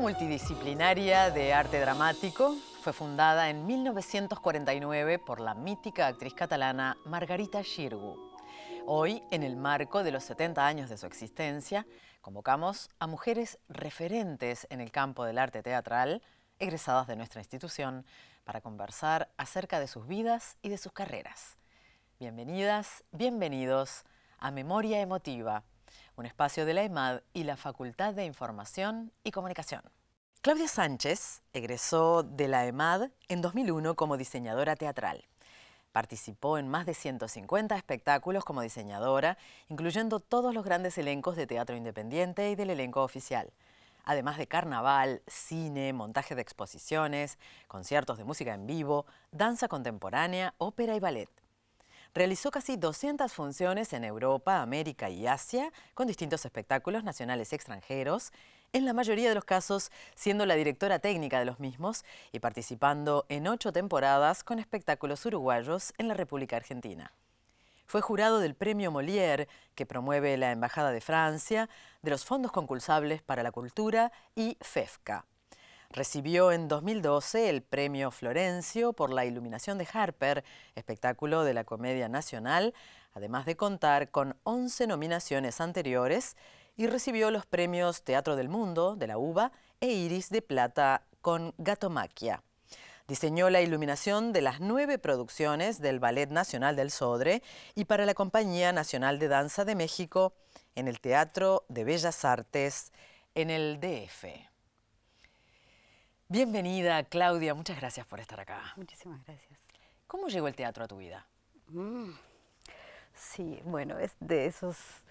Multidisciplinaria de arte dramático fue fundada en 1949 por la mítica actriz catalana Margarita Xirgu. Hoy, en el marco de los 70 años de su existencia, convocamos a mujeres referentes en el campo del arte teatral, egresadas de nuestra institución, para conversar acerca de sus vidas y de sus carreras. Bienvenidas, bienvenidos a Memoria Emotiva, un espacio de la EMAD y la Facultad de Información y Comunicación. Claudia Sánchez egresó de la EMAD en 2001 como diseñadora teatral. Participó en más de 150 espectáculos como diseñadora, incluyendo todos los grandes elencos de teatro independiente y del elenco oficial, además de carnaval, cine, montaje de exposiciones, conciertos de música en vivo, danza contemporánea, ópera y ballet. Realizó casi 200 funciones en Europa, América y Asia, con distintos espectáculos nacionales y extranjeros, en la mayoría de los casos siendo la directora técnica de los mismos y participando en 8 temporadas con espectáculos uruguayos en la República Argentina. Fue jurado del Premio Molière, que promueve la Embajada de Francia, de los Fondos Concursables para la Cultura y FEFCA. Recibió en 2012 el Premio Florencio por la iluminación de Harper, espectáculo de la Comedia Nacional, además de contar con 11 nominaciones anteriores, y recibió los premios Teatro del Mundo de la UBA e Iris de Plata con Gatomaquia. Diseñó la iluminación de las 9 producciones del Ballet Nacional del Sodre y para la Compañía Nacional de Danza de México en el Teatro de Bellas Artes en el DF. Bienvenida, Claudia. Muchas gracias por estar acá. Muchísimas gracias. ¿Cómo llegó el teatro a tu vida? Sí, bueno, es de esas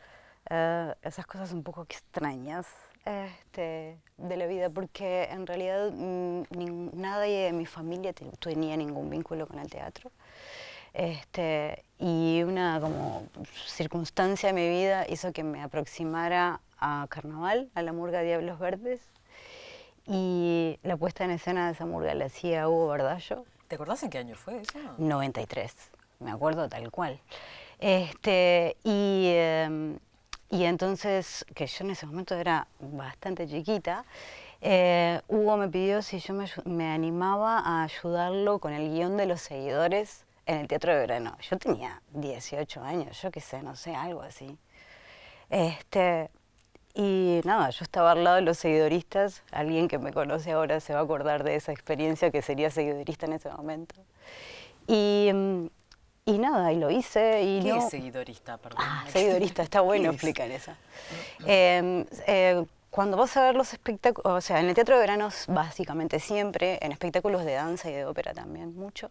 cosas un poco extrañas de la vida, porque en realidad nadie de mi familia tenía ningún vínculo con el teatro. Y una como circunstancia de mi vida hizo que me aproximara a Carnaval, a la murga Diablos Verdes. Y la puesta en escena de esa murga la hacía Hugo Bardallo. ¿Te acordás en qué año fue eso? 93, me acuerdo tal cual. Y entonces, que yo en ese momento era bastante chiquita, Hugo me pidió si yo me animaba a ayudarlo con el guión de Los Seguidores en el Teatro de Verano. Yo tenía 18 años, yo qué sé, no sé, algo así. Y nada, yo estaba al lado de los seguidoristas. Alguien que me conoce ahora se va a acordar de esa experiencia, que sería seguidorista en ese momento. Y nada, y lo hice. Y ¿Qué no... es seguidorista? Perdón. Seguidorista, está bueno explicar eso. Cuando vas a ver los espectáculos, o sea, en el Teatro de Verano básicamente siempre, en espectáculos de danza y de ópera también mucho,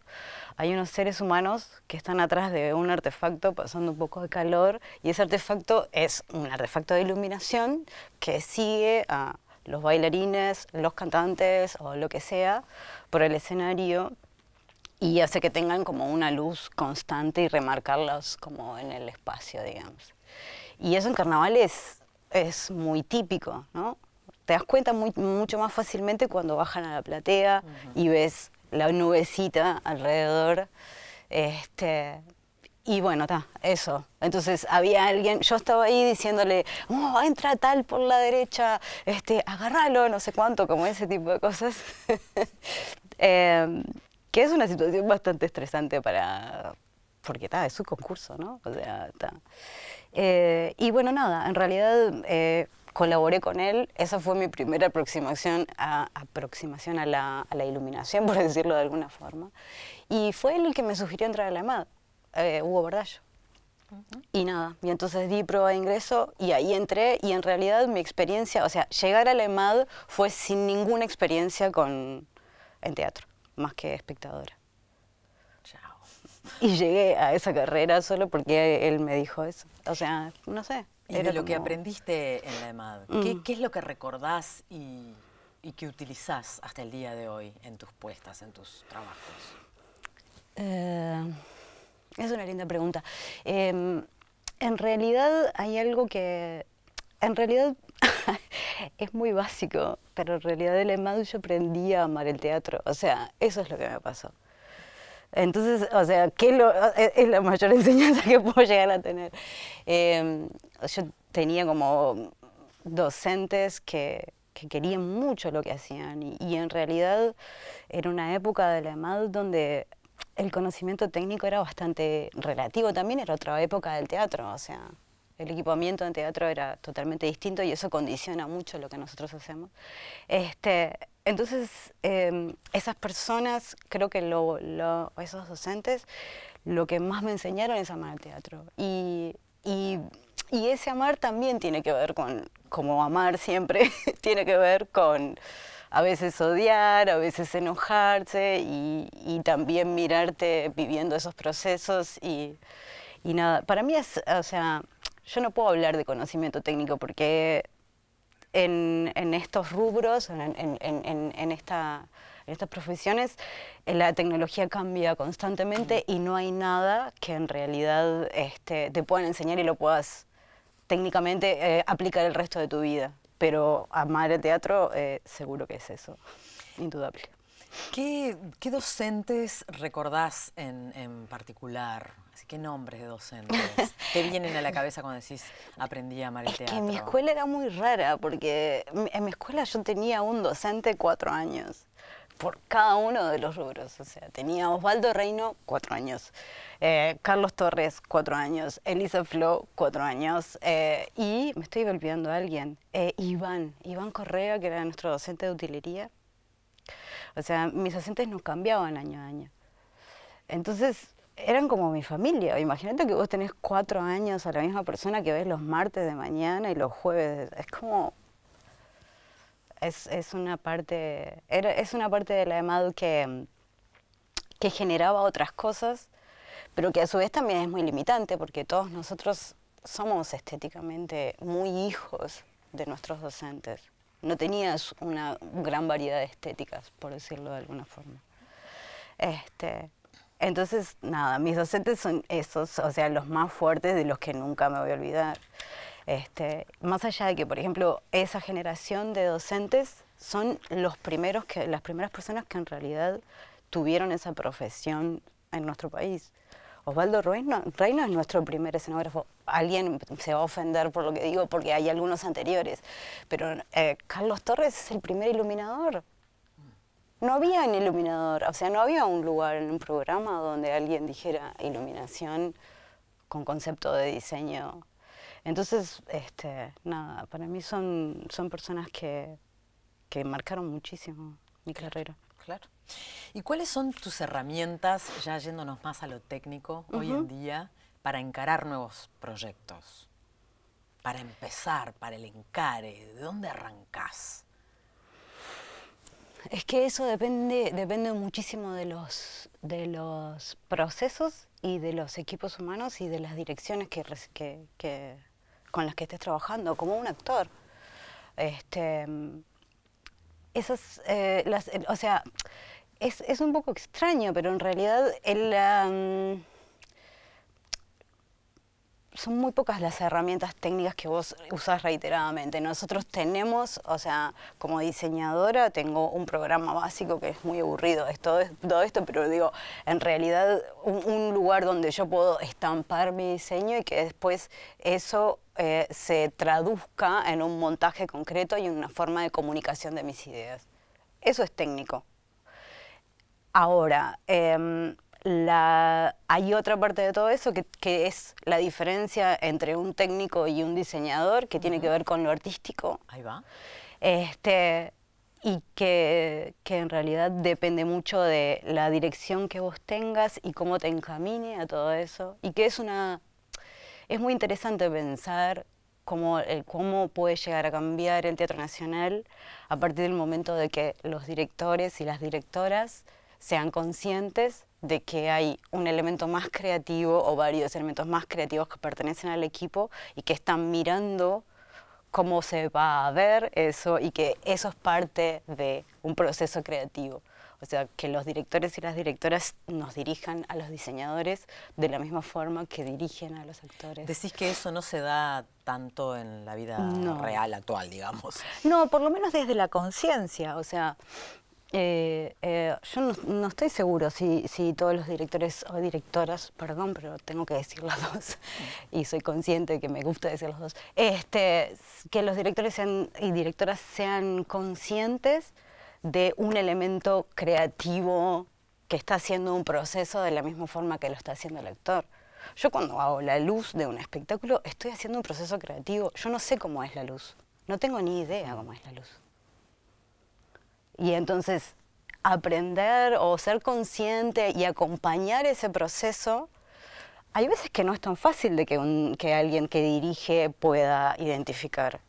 hay unos seres humanos que están atrás de un artefacto pasando un poco de calor, y ese artefacto es un artefacto de iluminación que sigue a los bailarines, los cantantes o lo que sea por el escenario y hace que tengan como una luz constante y remarcarlos como en el espacio, digamos. Y eso en Carnaval es muy típico, ¿no? Te das cuenta mucho más fácilmente cuando bajan a la platea y ves la nubecita alrededor. Y bueno, eso. Entonces había alguien, yo estaba ahí diciéndole, oh, entra tal por la derecha, agárralo, no sé cuánto, como ese tipo de cosas. Que es una situación bastante estresante porque es su concurso, ¿no? O sea, y bueno, nada, en realidad colaboré con él. Esa fue mi primera aproximación a la iluminación, por decirlo de alguna forma. Y fue él el que me sugirió entrar a la EMAD, Hugo Bardallo. Y nada, y entonces di prueba de ingreso y ahí entré, y en realidad mi experiencia, o sea, llegar a la EMAD fue sin ninguna experiencia en teatro, más que espectadora. Y llegué a esa carrera solo porque él me dijo eso. O sea, no sé. Y de lo que aprendiste en la EMAD, ¿qué es lo que recordás y que utilizás hasta el día de hoy en tus puestas, en tus trabajos? Es una linda pregunta. En realidad hay algo que... En realidad es muy básico, pero en realidad en la EMAD yo aprendí a amar el teatro. O sea, eso es lo que me pasó. Entonces, o sea, es la mayor enseñanza que puedo llegar a tener. Yo tenía como docentes que que querían mucho lo que hacían y en realidad era una época de la EMAD donde el conocimiento técnico era bastante relativo, también era otra época del teatro, o sea, el equipamiento en teatro era totalmente distinto y eso condiciona mucho lo que nosotros hacemos. Entonces, esas personas, creo que esos docentes, lo que más me enseñaron es amar el teatro. Y ese amar también tiene que ver con, como amar siempre, tiene que ver con a veces odiar, a veces enojarse y también mirarte viviendo esos procesos y nada. Para mí es, o sea, yo no puedo hablar de conocimiento técnico porque en estos rubros, en estas profesiones, la tecnología cambia constantemente y no hay nada que en realidad te puedan enseñar y lo puedas técnicamente aplicar el resto de tu vida. Pero amar el teatro seguro que es eso, indudable. ¿Qué docentes recordás en particular? Así, ¿qué nombres de docentes te vienen a la cabeza cuando decís aprendí a amar el teatro? Que mi escuela era muy rara porque en mi escuela yo tenía un docente 4 años por cada uno de los rubros. O sea, tenía Osvaldo Reino, 4 años, Carlos Torres, 4 años, Elisa Flo, 4 años, y me estoy olvidando a alguien, Iván Correa, que era nuestro docente de utilería. O sea, mis docentes nos cambiaban año a año. Entonces, eran como mi familia. Imagínate que vos tenés 4 años a la misma persona que ves los martes de mañana y los jueves. Es como... Es una parte de la EMAD que generaba otras cosas, pero que a su vez también es muy limitante, porque todos nosotros somos estéticamente muy hijos de nuestros docentes. No tenías una gran variedad de estéticas, por decirlo de alguna forma. Entonces, nada, mis docentes son esos, o sea, los más fuertes de los que nunca me voy a olvidar. Más allá de que, por ejemplo, esa generación de docentes son las primeras personas que en realidad tuvieron esa profesión en nuestro país. Osvaldo Reino es nuestro primer escenógrafo. Alguien se va a ofender por lo que digo porque hay algunos anteriores, pero Carlos Torres es el primer iluminador. No había un iluminador, o sea, no había un lugar en un programa donde alguien dijera iluminación con concepto de diseño. Entonces, nada, para mí son personas que marcaron muchísimo mi carrera. Claro. ¿Y cuáles son tus herramientas, ya yéndonos más a lo técnico, hoy en día, para encarar nuevos proyectos? Para empezar, para el encare, ¿de dónde arrancás? Es que eso depende muchísimo de los procesos y de los equipos humanos y de las direcciones con las que estés trabajando, como un actor. O sea, es un poco extraño, pero en realidad son muy pocas las herramientas técnicas que vos usás reiteradamente. Nosotros tenemos, o sea, como diseñadora tengo un programa básico que es muy aburrido, es todo esto, pero digo, en realidad un lugar donde yo puedo estampar mi diseño y que después eso se traduzca en un montaje concreto y en una forma de comunicación de mis ideas. Eso es técnico. Ahora, hay otra parte de todo eso que es la diferencia entre un técnico y un diseñador, que tiene que ver con lo artístico. Ahí va. Y que en realidad depende mucho de la dirección que vos tengas y cómo te encamine a todo eso. Y que es muy interesante pensar cómo puede llegar a cambiar el Teatro Nacional a partir del momento de que los directores y las directoras sean conscientes de que hay un elemento más creativo o varios elementos más creativos que pertenecen al equipo y que están mirando cómo se va a ver eso y que eso es parte de un proceso creativo. O sea, que los directores y las directoras nos dirijan a los diseñadores de la misma forma que dirigen a los actores. Decís que eso no se da tanto en la vida real actual, digamos. No, por lo menos desde la conciencia. O sea, Yo no estoy seguro si todos los directores o directoras, perdón, pero tengo que decir las dos, y soy consciente de que me gusta decir las dos, que los directores y directoras sean conscientes de un elemento creativo que está haciendo un proceso de la misma forma que lo está haciendo el actor. Yo cuando hago la luz de un espectáculo estoy haciendo un proceso creativo. Yo no sé cómo es la luz, no tengo ni idea cómo es la luz. Y entonces aprender o ser consciente y acompañar ese proceso, hay veces que no es tan fácil de que alguien que dirige pueda identificar.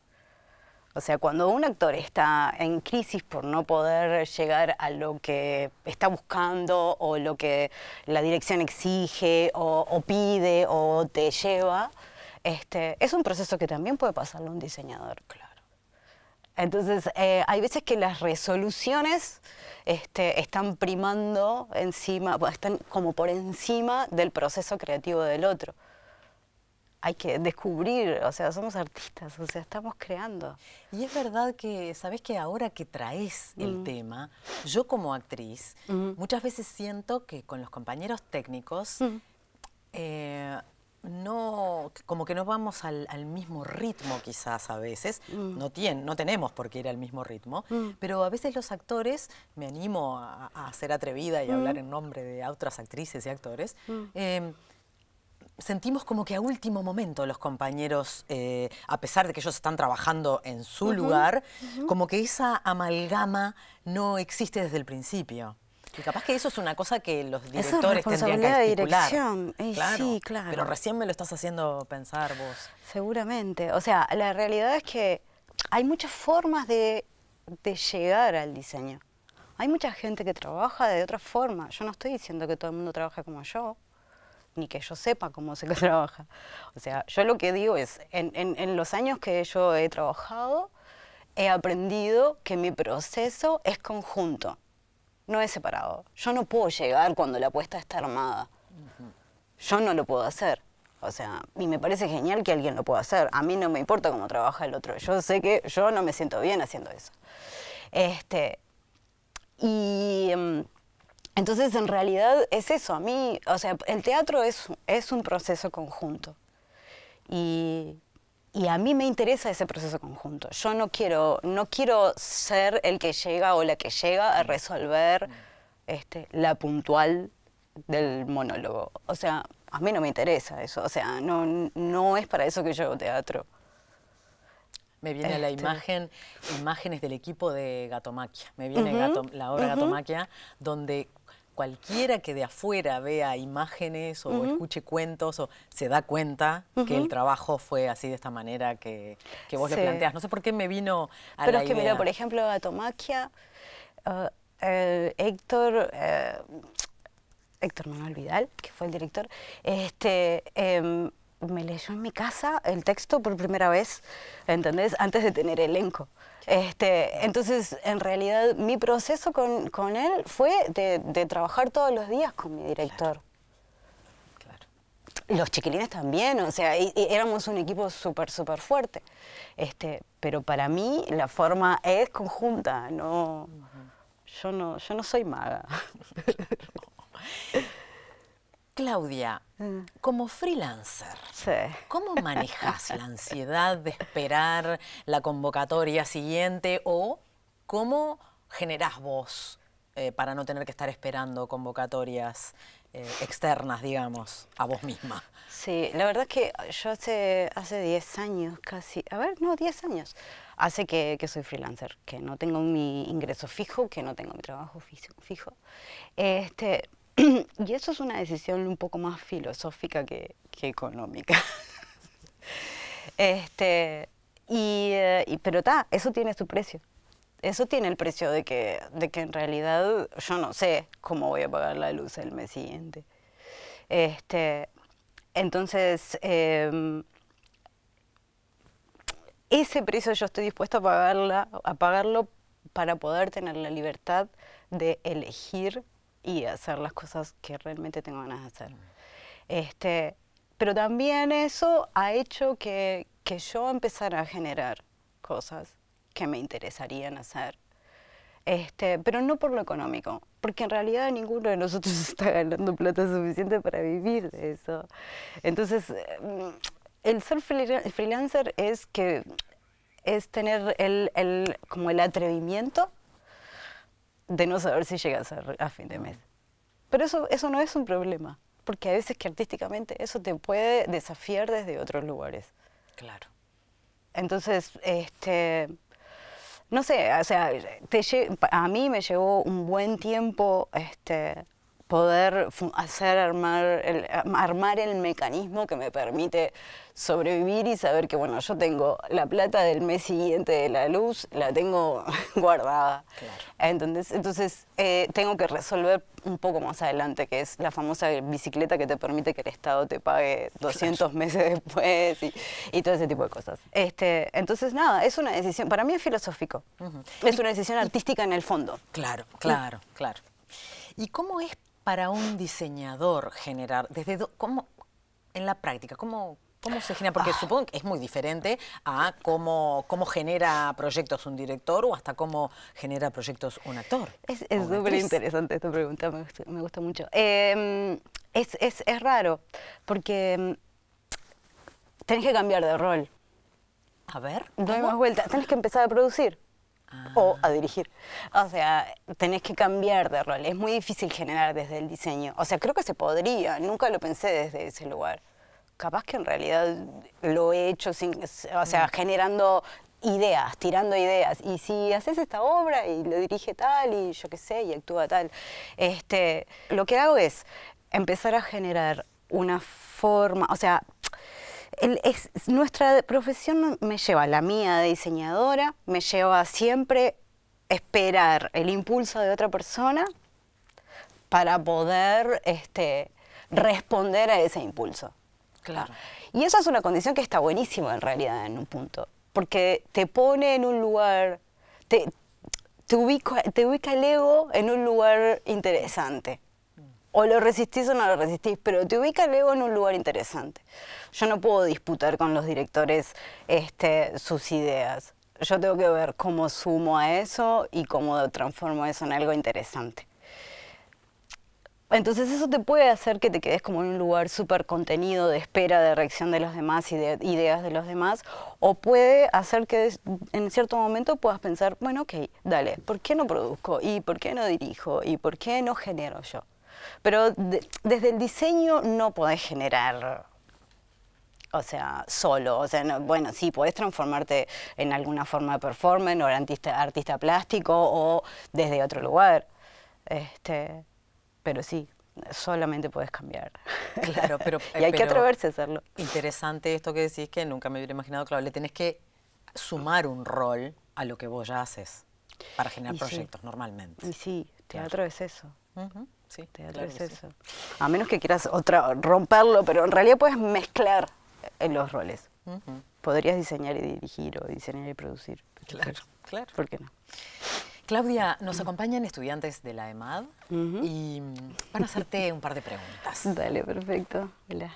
O sea, cuando un actor está en crisis por no poder llegar a lo que está buscando o lo que la dirección exige o pide o te lleva, es un proceso que también puede pasarle a un diseñador. Claro. Entonces, hay veces que las resoluciones están primando encima, están como por encima del proceso creativo del otro. Hay que descubrir, o sea, somos artistas, o sea, estamos creando. Y es verdad que, ¿sabés que ahora que traes el tema, yo como actriz, muchas veces siento que con los compañeros técnicos, como que no vamos al mismo ritmo quizás a veces, no tenemos por qué ir al mismo ritmo, pero a veces los actores, me animo a ser atrevida y a hablar en nombre de otras actrices y actores, sentimos como que a último momento los compañeros, a pesar de que ellos están trabajando en su lugar, como que esa amalgama no existe desde el principio. Y capaz que eso es una cosa que los directores tendrían que articular. Dirección. Claro, Sí, claro. pero recién me lo estás haciendo pensar vos. Seguramente. O sea, la realidad es que hay muchas formas de llegar al diseño. Hay mucha gente que trabaja de otra forma. Yo no estoy diciendo que todo el mundo trabaje como yo, ni que yo sepa cómo se trabaja. O sea, yo lo que digo es, en los años que yo he trabajado, he aprendido que mi proceso es conjunto. No es separado. Yo no puedo llegar cuando la puesta está armada. Yo no lo puedo hacer. O sea, y me parece genial que alguien lo pueda hacer. A mí no me importa cómo trabaja el otro. Yo sé que yo no me siento bien haciendo eso. Entonces, en realidad es eso. A mí, o sea, el teatro es un proceso conjunto. Y a mí me interesa ese proceso conjunto. Yo no quiero ser el que llega o la que llega a resolver la puntual del monólogo. O sea, a mí no me interesa eso. O sea, no es para eso que yo hago teatro. Me viene a la imágenes del equipo de Gatomaquia. Me viene la obra Gatomaquia, donde cualquiera que de afuera vea imágenes o escuche cuentos o se da cuenta que el trabajo fue así de esta manera que vos le planteás. No sé por qué me vino a la idea. Pero es que mira, por ejemplo, Gatomaquia, Héctor Manuel Vidal, que fue el director, me leyó en mi casa el texto por primera vez, ¿entendés? Antes de tener elenco. Entonces, en realidad, mi proceso con él fue de trabajar todos los días con mi director. Claro. Los chiquilines también, o sea, éramos un equipo súper fuerte. Pero para mí la forma es conjunta, no, yo no soy maga. Claudia, como freelancer, ¿cómo manejas la ansiedad de esperar la convocatoria siguiente o cómo generás vos para no tener que estar esperando convocatorias externas, digamos, a vos misma? Sí, la verdad es que yo hace 10 años casi, 10 años, hace que soy freelancer, que no tengo mi ingreso fijo, que no tengo mi trabajo fijo. Y eso es una decisión un poco más filosófica que económica. Pero eso tiene su precio. Eso tiene el precio de que en realidad yo no sé cómo voy a pagar la luz el mes siguiente. Entonces, ese precio yo estoy dispuesta a pagarlo para poder tener la libertad de elegir y hacer las cosas que realmente tengo ganas de hacer. Pero también eso ha hecho que yo empezara a generar cosas que me interesarían hacer. pero no por lo económico, porque en realidad ninguno de nosotros está ganando plata suficiente para vivir de eso. Entonces, el ser freelancer es tener como el atrevimiento de no saber si llegas a fin de mes. Pero eso no es un problema, porque a veces que artísticamente eso te puede desafiar desde otros lugares. Claro. Entonces, no sé, o sea, a mí me llevó un buen tiempo poder armar el mecanismo que me permite sobrevivir y saber que, bueno, yo tengo la plata del mes siguiente de la luz, la tengo guardada. Claro. Entonces tengo que resolver un poco más adelante, que es la famosa bicicleta que te permite que el Estado te pague 200 meses después y todo ese tipo de cosas. Entonces, nada, es una decisión, para mí es filosófico, es una decisión artística en el fondo. Claro, claro, claro. ¿Y cómo es para un diseñador generar, cómo, en la práctica, cómo se genera? Porque supongo que es muy diferente a cómo genera proyectos un director o hasta cómo genera proyectos un actor. Es súper interesante esta pregunta, me gusta mucho. Es raro, porque tenés que cambiar de rol. A ver, no hay más vuelta, tenés que empezar a producir. O a dirigir. O sea, tenés que cambiar de rol. Es muy difícil generar desde el diseño. O sea, creo que se podría. Nunca lo pensé desde ese lugar. Capaz que en realidad lo he hecho generando ideas, tirando ideas. Y si haces esta obra y lo dirige tal y yo qué sé, y actúa tal. Lo que hago es empezar a generar una forma, o sea, nuestra profesión me lleva, la mía de diseñadora, me lleva a siempre esperar el impulso de otra persona para poder responder a ese impulso. Claro. Y eso es una condición que está buenísima en realidad en un punto, porque te pone en un lugar, te ubica el ego en un lugar interesante. O lo resistís o no lo resistís, pero te ubica el ego en un lugar interesante. Yo no puedo disputar con los directores sus ideas. Yo tengo que ver cómo sumo a eso y cómo transformo eso en algo interesante. Entonces eso te puede hacer que te quedes como en un lugar súper contenido de espera de reacción de los demás y de ideas de los demás, o puede hacer que en cierto momento puedas pensar, bueno, ok, dale, ¿por qué no produzco? ¿Y por qué no dirijo? ¿Y por qué no genero yo? Pero desde el diseño no podés generar, o sea, solo. O sea, no, bueno, sí, podés transformarte en alguna forma de performance o artista plástico o desde otro lugar. Pero sí, solamente podés cambiar. Claro, pero y hay que atreverse a hacerlo. Interesante esto que decís, que nunca me hubiera imaginado. Claro, le tenés que sumar un rol a lo que vos ya haces para generar proyectos normalmente. Y sí, teatro es eso. Sí, teatro es eso. A menos que quieras romperlo, pero en realidad puedes mezclar en los roles. Podrías diseñar y dirigir o diseñar y producir. Claro, claro. ¿Por qué no? Claudia, nos acompañan estudiantes de la EMAD y van a hacerte un par de preguntas. Dale, perfecto. Hola.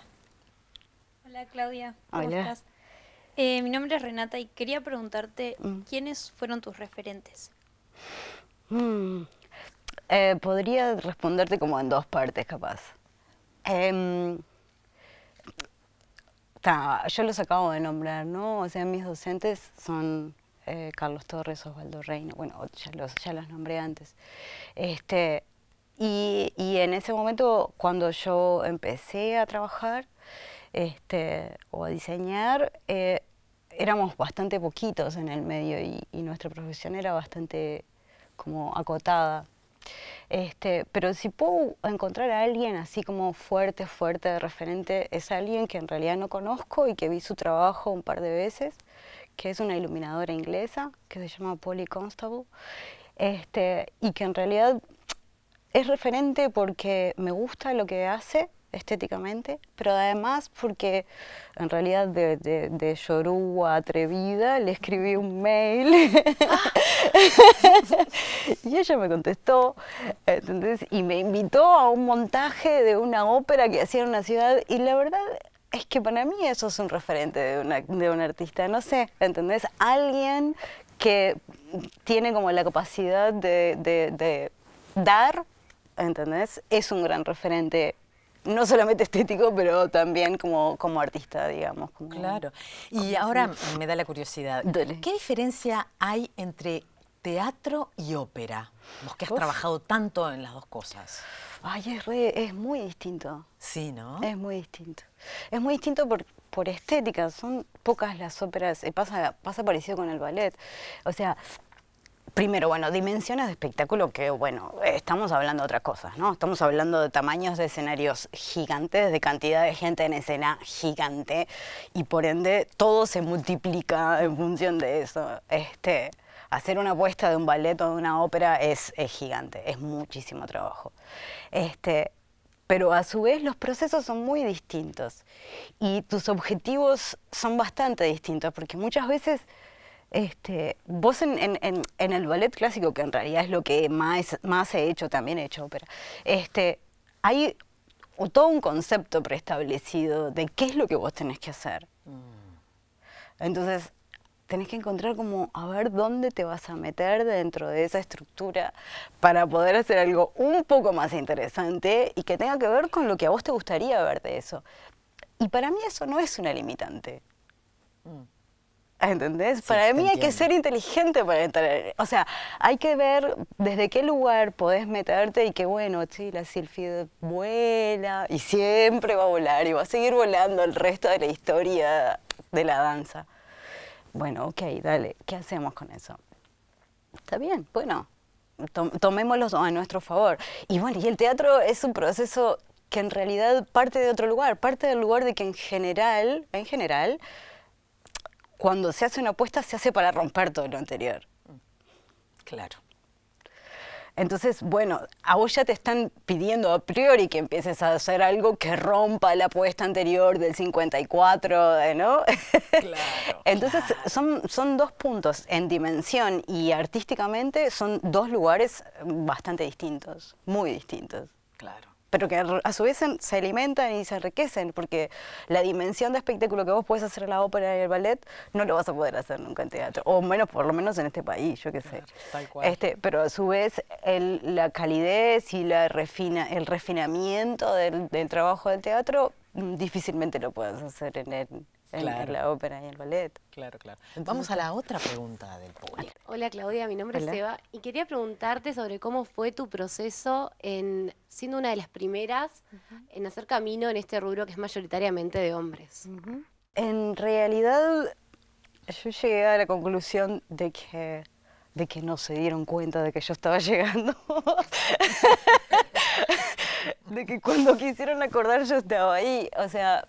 Hola Claudia, ¿cómo Hola. estás? Mi nombre es Renata y quería preguntarte ¿quiénes fueron tus referentes? Podría responderte como en dos partes, capaz. Yo los acabo de nombrar, ¿no? O sea, mis docentes son Carlos Torres, Osvaldo Reina, bueno, ya los nombré antes. Y en ese momento, cuando yo empecé a trabajar o a diseñar, éramos bastante poquitos en el medio y nuestra profesión era bastante como acotada. Pero si puedo encontrar a alguien así como fuerte de referente, es alguien que en realidad no conozco y que vi su trabajo un par de veces, que es una iluminadora inglesa que se llama Polly Constable, y que en realidad es referente porque me gusta lo que hace estéticamente, pero además porque en realidad de yoruba atrevida le escribí un mail y ella me contestó, ¿entendés? Y me invitó a un montaje de una ópera que hacía en una ciudad y la verdad es que para mí eso es un referente de un artista, no sé, ¿entendés? Alguien que tiene como la capacidad de dar, ¿entendés? Es un gran referente, no solamente estético, pero también como artista, digamos. Claro. Y ahora me da la curiosidad, Dale. ¿qué diferencia hay entre teatro y ópera? Vos que has trabajado tanto en las dos cosas. Ay, es muy distinto. Sí, ¿no? Es muy distinto. Es muy distinto por estética. Son pocas las óperas. Pasa parecido con el ballet. O sea, primero, bueno, dimensiones de espectáculo que, bueno, estamos hablando de otras cosas, ¿no? Estamos hablando de tamaños de escenarios gigantes, de cantidad de gente en escena gigante, y por ende todo se multiplica en función de eso. Hacer una apuesta de un ballet o de una ópera es gigante, es muchísimo trabajo. Pero a su vez los procesos son muy distintos y tus objetivos son bastante distintos, porque muchas veces vos en el ballet clásico, que en realidad es lo que más he hecho, también he hecho ópera, hay todo un concepto preestablecido de qué es lo que vos tenés que hacer. Entonces, tenés que encontrar como a ver dónde te vas a meter dentro de esa estructura para poder hacer algo un poco más interesante y que tenga que ver con lo que a vos te gustaría ver de eso. Y para mí eso no es una limitante. ¿Entendés? Sí, Para mí hay que entiendo. ser inteligente para entrar. O sea, hay que ver desde qué lugar podés meterte y que, bueno, sí, la sílfide vuela y siempre va a volar y va a seguir volando el resto de la historia de la danza. Bueno, ok, dale, ¿qué hacemos con eso? Está bien, bueno, tomémoslo a nuestro favor. Y bueno, y el teatro es un proceso que en realidad parte de otro lugar, parte del lugar de que en general, cuando se hace una apuesta se hace para romper todo lo anterior. Claro. Entonces, bueno, a vos ya te están pidiendo a priori que empieces a hacer algo que rompa la apuesta anterior del 54, ¿no? Claro. Entonces, claro. son dos puntos. En dimensión y artísticamente son dos lugares bastante distintos, muy distintos. Claro. Pero que a su vez se alimentan y se enriquecen, porque la dimensión de espectáculo que vos podés hacer en la ópera y el ballet no lo vas a poder hacer nunca en teatro, o menos, por lo menos en este país, yo qué sé. Claro, tal cual. Pero a su vez la calidez y el refinamiento del trabajo del teatro difícilmente lo puedes hacer en Claro. la ópera y el ballet. Claro, claro. Vamos a la otra pregunta del público. Hola Claudia, mi nombre Hola. es Eva y quería preguntarte sobre cómo fue tu proceso en siendo una de las primeras en hacer camino en este rubro que es mayoritariamente de hombres. En realidad, yo llegué a la conclusión de que no se dieron cuenta de que yo estaba llegando. De que cuando quisieron acordar yo estaba ahí. O sea,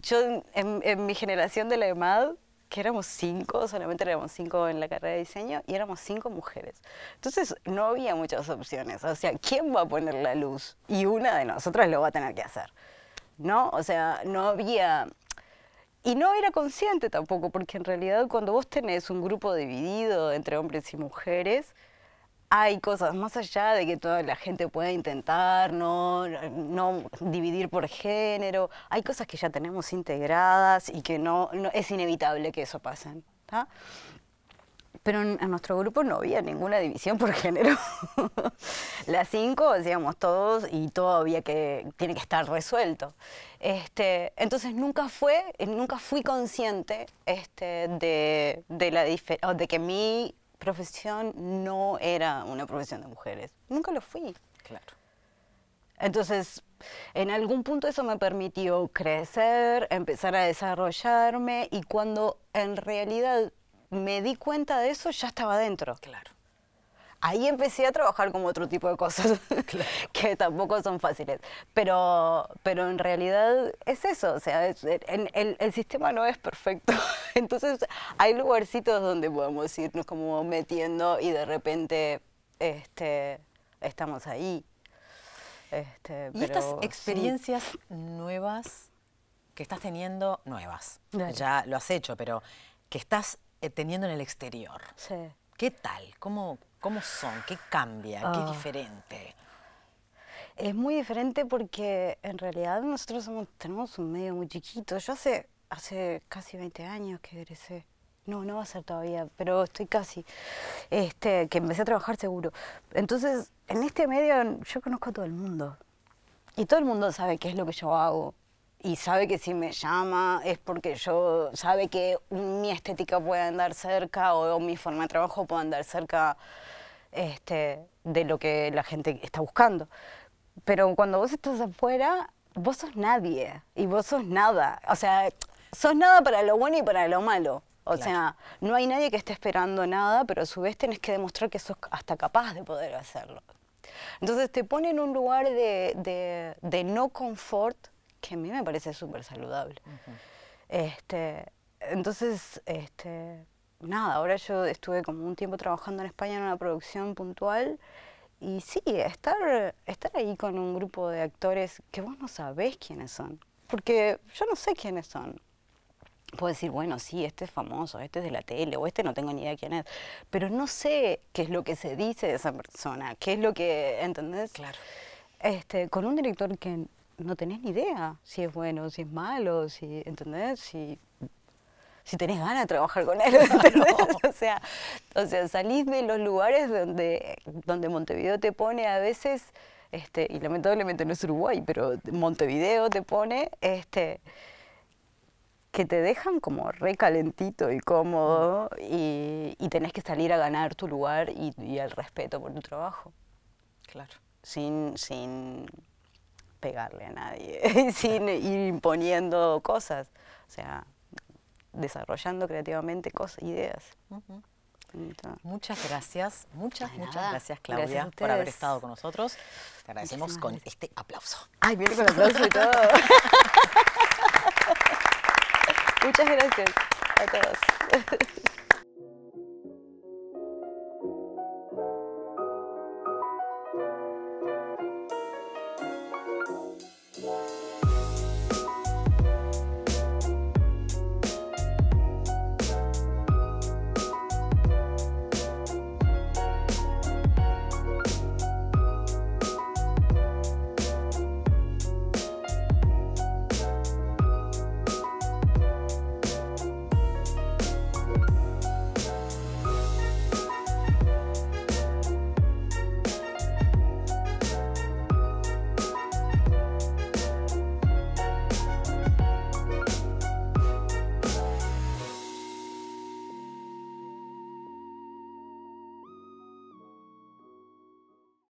yo en mi generación de la EMAD, que éramos 5, solamente éramos 5 en la carrera de diseño y éramos 5 mujeres. Entonces no había muchas opciones. O sea, ¿quién va a poner la luz? Y una de nosotras lo va a tener que hacer, ¿no? O sea, no había... Y no era consciente tampoco, porque en realidad cuando vos tenés un grupo dividido entre hombres y mujeres, hay cosas más allá de que toda la gente pueda intentar no dividir por género. Hay cosas que ya tenemos integradas y que no es inevitable que eso pase, ¿tá? Pero en nuestro grupo no había ninguna división por género. Las 5 hacíamos todos y todo tiene que estar resuelto. Entonces nunca fui consciente de que mi profesión no era una profesión de mujeres. Nunca lo fui. Claro. Entonces, en algún punto eso me permitió crecer, empezar a desarrollarme, y cuando en realidad me di cuenta de eso, ya estaba dentro. Claro. Ahí empecé a trabajar como otro tipo de cosas, que tampoco son fáciles. Pero en realidad es eso, o sea, el sistema no es perfecto. Entonces hay lugarcitos donde podemos irnos como metiendo y de repente estamos ahí. Y estas experiencias nuevas que estás teniendo, Dale. ya lo has hecho, pero que estás teniendo en el exterior. Sí. ¿Qué tal? ¿Cómo son? ¿Qué cambia? ¿Qué es diferente? Es muy diferente porque en realidad nosotros tenemos un medio muy chiquito. Yo hace casi 20 años que egresé. No va a ser todavía, pero estoy casi. Que empecé a trabajar seguro. Entonces, en este medio yo conozco a todo el mundo. Y todo el mundo sabe qué es lo que yo hago. Y sabe que si me llama es porque sabe que mi estética puede andar cerca o mi forma de trabajo puede andar cerca de lo que la gente está buscando. Pero cuando vos estás afuera, vos sos nadie y vos sos nada. O sea, sos nada para lo bueno y para lo malo. O sea, no hay nadie que esté esperando nada, pero a su vez tenés que demostrar que sos hasta capaz de poder hacerlo. Entonces te pone en un lugar de no confort que a mí me parece súper saludable. Entonces, nada, ahora yo estuve como un tiempo trabajando en España en una producción puntual y sí, estar ahí con un grupo de actores que vos no sabés quiénes son, porque yo no sé quiénes son. Puedo decir, bueno, sí, este es famoso, este es de la tele, o este no tengo ni idea quién es, pero no sé qué es lo que se dice de esa persona, qué es lo que, ¿entendés? Claro. Con un director que no tenés ni idea si es bueno, si es malo, si, ¿entendés? Si tenés ganas de trabajar con él, ¿entendés? O sea, salís de los lugares donde Montevideo te pone a veces, y lamentablemente no es Uruguay, pero Montevideo te pone, que te dejan como re calentito y cómodo y tenés que salir a ganar tu lugar y el respeto por tu trabajo. Claro. Sin pegarle a nadie, sin ir imponiendo cosas. O sea, desarrollando creativamente cosas, ideas. Muchas gracias, muchas gracias, Claudia, Gracias a por haber ustedes. estado con nosotros. Te agradecemos con este aplauso. Ay, viene con aplauso y todo. Muchas gracias a todos.